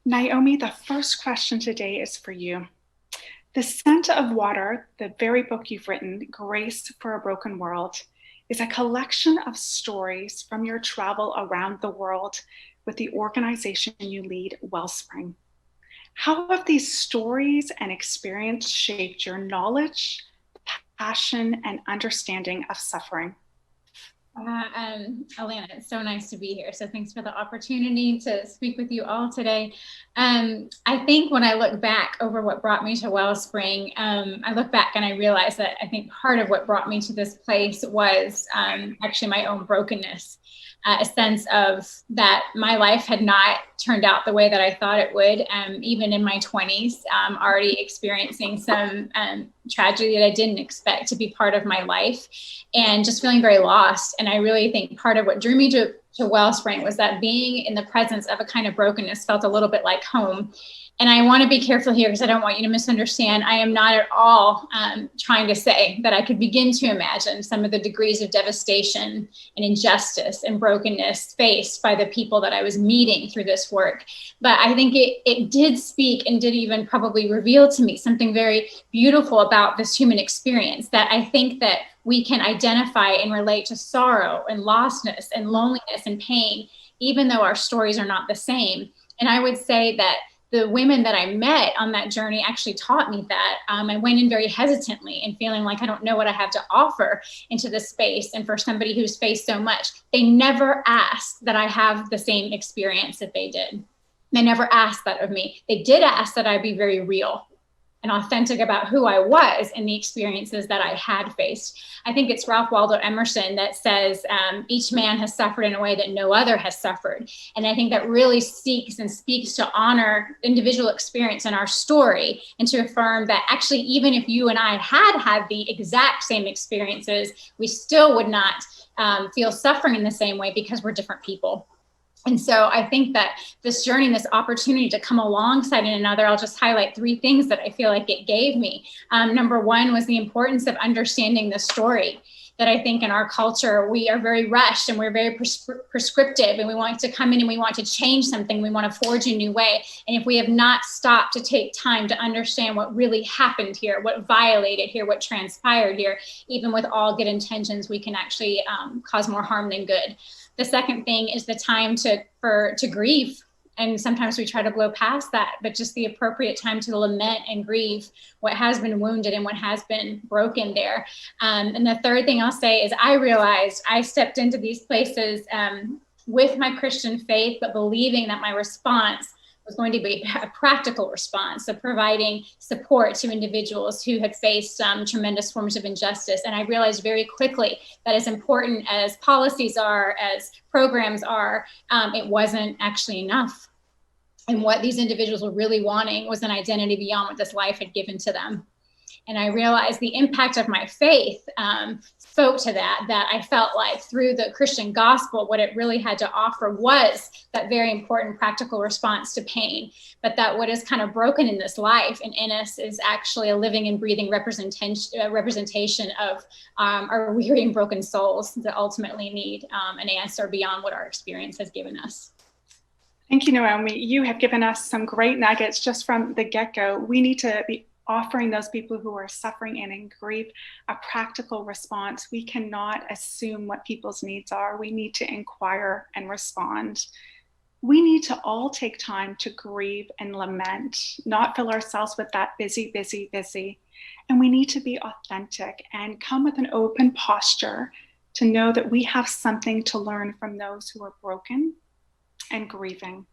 Naomi, the first question today is for you. The Scent of Water, the very book you've written, Grace for a Broken World, is a collection of stories from your travel around the world with the organization you lead, Wellspring. How have these stories and experience shaped your knowledge, passion, and understanding of suffering? Alana, it's so nice to be here. So thanks for the opportunity to speak with you all today. I think when I look back over what brought me to Wellspring, I look back and I realize that I think part of what brought me to this place was actually my own brokenness. A sense of that my life had not turned out the way that I thought it would, even in my 20s, already experiencing some tragedy that I didn't expect to be part of my life, and just feeling very lost. And I really think part of what drew me to Wellspring was that being in the presence of a kind of brokenness felt a little bit like home. And I want to be careful here because I don't want you to misunderstand. I am not at all trying to say that I could begin to imagine some of the degrees of devastation and injustice and brokenness faced by the people that I was meeting through this work. But I think it did speak and did even probably reveal to me something very beautiful about this human experience, that I think that we can identify and relate to sorrow and lostness and loneliness and pain, even though our stories are not the same. And I would say that the women that I met on that journey actually taught me that. I went in very hesitantly and feeling like I don't know what I have to offer into this space. And for somebody who's faced so much, they never asked that I have the same experience that they did. They never asked that of me. They did ask that I be very real and authentic about who I was and the experiences that I had faced. I think it's Ralph Waldo Emerson that says, each man has suffered in a way that no other has suffered. And I think that really seeks and speaks to honor individual experience in our story, and to affirm that actually, even if you and I had the exact same experiences, we still would not feel suffering in the same way because we're different people. And so I think that this journey, this opportunity to come alongside another, I'll just highlight three things that I feel like it gave me. Number one was the importance of understanding the story. That I think in our culture, we are very rushed and we're very prescriptive, and we want to come in and we want to change something. We want to forge a new way. And if we have not stopped to take time to understand what really happened here, what violated here, what transpired here, even with all good intentions, we can actually cause more harm than good. The second thing is the time to grieve. And sometimes we try to blow past that, but just the appropriate time to lament and grieve what has been wounded and what has been broken there. And the third thing I'll say is I realized I stepped into these places with my Christian faith, but believing that my response was going to be a practical response of providing support to individuals who had faced tremendous forms of injustice. And I realized very quickly that as important as policies are, as programs are, it wasn't actually enough. And what these individuals were really wanting was an identity beyond what this life had given to them. And I realized the impact of my faith spoke to that I felt like through the Christian gospel, what it really had to offer was that very important practical response to pain, but that what is kind of broken in this life and in us is actually a living and breathing representation of our weary and broken souls that ultimately need an answer beyond what our experience has given us. Thank you, Naomi. You have given us some great nuggets just from the get-go. We need to be offering those people who are suffering and in grief a practical response. We cannot assume what people's needs are. We need to inquire and respond. We need to all take time to grieve and lament, not fill ourselves with that busy. And we need to be authentic and come with an open posture to know that we have something to learn from those who are broken and grieving.